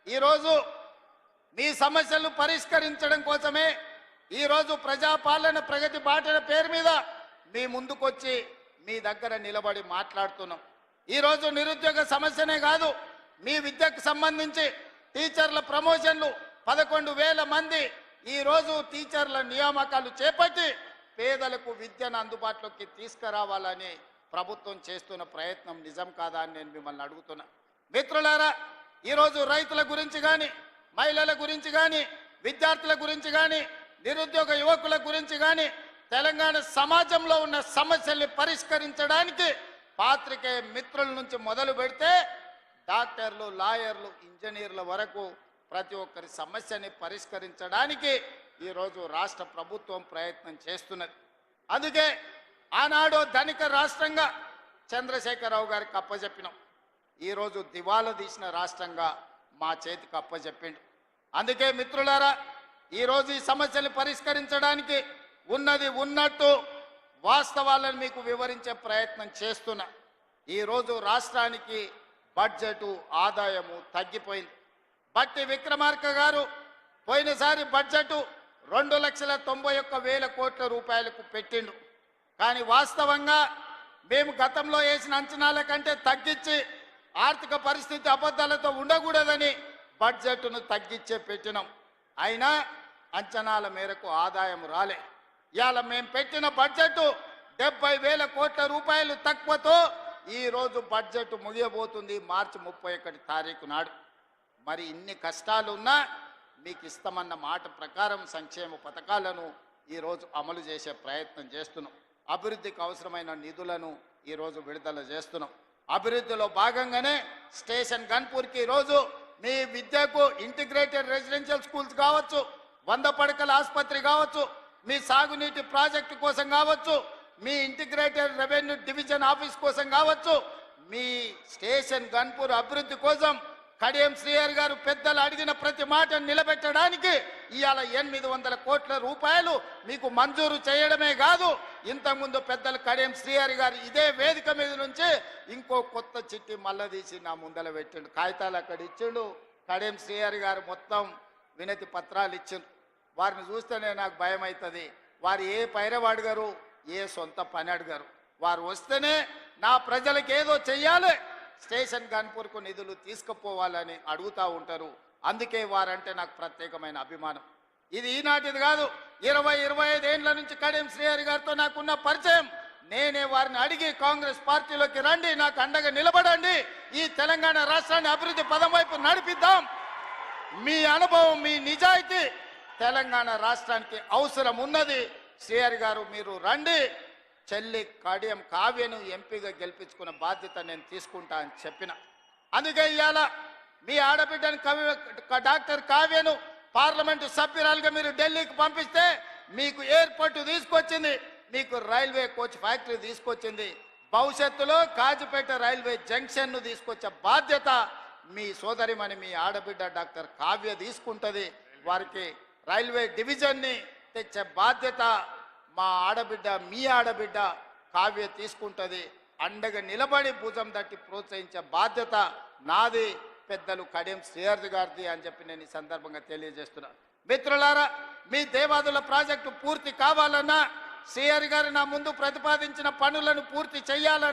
ఈరోజు మీ సమస్యలు పరిష్కరించడం కోసమే ఈరోజు ప్రజాపాలన ప్రగతి బాటల పేరు మీద మీ ముందుకొచ్చి మీ దగ్గర నిలబడి మాట్లాడుతున్నాం. ఈరోజు నిరుద్యోగ సమస్యనే కాదు, మీ విద్యకు సంబంధించి టీచర్ల ప్రమోషన్లు 11,000 మంది ఈరోజు టీచర్ల నియామకాలు చేపట్టి పేదలకు విద్యను అందుబాటులోకి తీసుకురావాలని ప్రభుత్వం చేస్తున్న ప్రయత్నం నిజం కాదా అని నేను మిమ్మల్ని అడుగుతున్నా. మిత్రులారా, ఈరోజు రైతుల గురించి కానీ, మహిళల గురించి కానీ, విద్యార్థుల గురించి కానీ, నిరుద్యోగ యువకుల గురించి కానీ, తెలంగాణ సమాజంలో ఉన్న సమస్యల్ని పరిష్కరించడానికి పాత్రికేయ మిత్రుల నుంచి మొదలు పెడితే డాక్టర్లు, లాయర్లు, ఇంజనీర్ల వరకు ప్రతి ఒక్కరి సమస్యని పరిష్కరించడానికి ఈరోజు రాష్ట్ర ప్రభుత్వం ప్రయత్నం చేస్తున్నది. అందుకే ఆనాడు ధనిక రాష్ట్రంగా చంద్రశేఖరరావు గారికి అప్పచెప్పినాం. ఈరోజు దివాలా తీసిన రాష్ట్రంగా మా చేతికి అప్పచెప్పిండు. అందుకే మిత్రులారా, ఈరోజు ఈ సమస్యలు పరిష్కరించడానికి ఉన్నది ఉన్నట్టు వాస్తవాలను మీకు వివరించే ప్రయత్నం చేస్తున్నా. ఈరోజు రాష్ట్రానికి బడ్జెటు ఆదాయము తగ్గిపోయింది. బట్టి విక్రమార్క గారు పోయినసారి బడ్జెటు 2,91,000 కోట్ల రూపాయలకు పెట్టిండు. కానీ వాస్తవంగా మేము గతంలో వేసిన అంచనాల కంటే తగ్గించి ఆర్థిక పరిస్థితి అబద్ధాలతో ఉండకూడదని బడ్జెట్ను తగ్గించే పెట్టినాం. అయినా అంచనాల మేరకు ఆదాయం రాలే. ఇవాళ మేము పెట్టిన బడ్జెట్ 70,000 కోట్ల రూపాయలు తక్కువతో ఈరోజు బడ్జెట్ ముగియబోతుంది మార్చి 31 తారీఖు నాడు. మరి ఇన్ని కష్టాలున్నా మీకు ఇస్తామన్న మాట ప్రకారం సంక్షేమ పథకాలను ఈరోజు అమలు చేసే ప్రయత్నం చేస్తున్నాం. అభివృద్ధికి అవసరమైన నిధులను ఈరోజు విడుదల చేస్తున్నాం. అభివృద్ధిలో భాగంగానే స్టేషన్ గన్పూర్కి ఈరోజు మీ విద్యకు ఇంటిగ్రేటెడ్ రెసిడెన్షియల్ స్కూల్స్ కావచ్చు, 100 పడకల ఆసుపత్రి కావచ్చు, మీ సాగునీటి ప్రాజెక్టు కోసం కావచ్చు, మీ ఇంటిగ్రేటెడ్ రెవెన్యూ డివిజన్ ఆఫీస్ కోసం కావచ్చు, మీ స్టేషన్ గన్పూర్ అభివృద్ధి కోసం కడియం శ్రీహరి గారు పెద్దలు అడిగిన ప్రతి మాట నిలబెట్టడానికి ఇవాళ 800 కోట్ల రూపాయలు మీకు మంజూరు చేయడమే కాదు, ఇంతకుముందు పెద్దలు కడియం శ్రీహరి గారు ఇదే వేదిక మీద నుంచి ఇంకో కొత్త చిట్టి మళ్ళా తీసి నా ముందల పెట్టిండు. కాగితాలు అక్కడ ఇచ్చిండు. కడియం శ్రీహరి గారు మొత్తం వినతి పత్రాలు ఇచ్చిండు. వారిని చూస్తేనే నాకు భయం అవుతుంది. వారు ఏ పైరవ అడగరు, ఏ సొంత పని అడగరు. వారు వస్తేనే నా ప్రజలకు ఏదో చెయ్యాలి, స్టేషన్ గన్పూర్కు నిధులు తీసుకుపోవాలని అడుగుతూ ఉంటారు. అందుకే వారంటే నాకు ప్రత్యేకమైన అభిమానం. ఇది ఈనాటిది కాదు, 20-25 ఏళ్ల నుంచి కడియం శ్రీహరి గారితో నాకున్న పరిచయం. నేనే వారిని అడిగి కాంగ్రెస్ పార్టీలోకి రండి, నాకు అండగా నిలబడండి, ఈ తెలంగాణ రాష్ట్రాన్ని అభివృద్ధి పదం వైపు నడిపిద్దాం, మీ అనుభవం, మీ నిజాయితీ తెలంగాణ రాష్ట్రానికి అవసరం ఉన్నది, శ్రీహరి గారు మీరు రండి, చెల్లి కడియం కావ్యను ఎంపీగా గెలిపించుకున్న బాధ్యత నేను తీసుకుంటా అని చెప్పిన. అందుకే ఇవాళ మీ ఆడబిడ్డని డాక్టర్ కావ్యను పార్లమెంటు సభ్యురాలుగా మీరు ఢిల్లీకి పంపిస్తే మీకు ఎయిర్పోర్ట్ తీసుకొచ్చింది, మీకు రైల్వే కోచ్ ఫ్యాక్టరీ తీసుకొచ్చింది, భవిష్యత్తులో కాజిపేట రైల్వే జంక్షన్ను తీసుకొచ్చే బాధ్యత మీ సోదరిమని మీ ఆడబిడ్డ డాక్టర్ కావ్య తీసుకుంటుంది. వారికి రైల్వే డివిజన్ని తెచ్చే బాధ్యత మా ఆడబిడ్డ, మీ ఆడబిడ్డ కావ్య తీసుకుంటుంది. అండగా నిలబడి భుజం తట్టి ప్రోత్సహించే బాధ్యత నాది, పెద్దలు కడియం శ్రీహరి గారిది అని చెప్పి నేను ఈ సందర్భంగా తెలియజేస్తున్నా. మిత్రులారా, మీ దేవాదుల ప్రాజెక్టు పూర్తి కావాలన్నా శ్రీహరి గారు నా ముందు ప్రతిపాదించిన పనులను పూర్తి చేయాలన్నా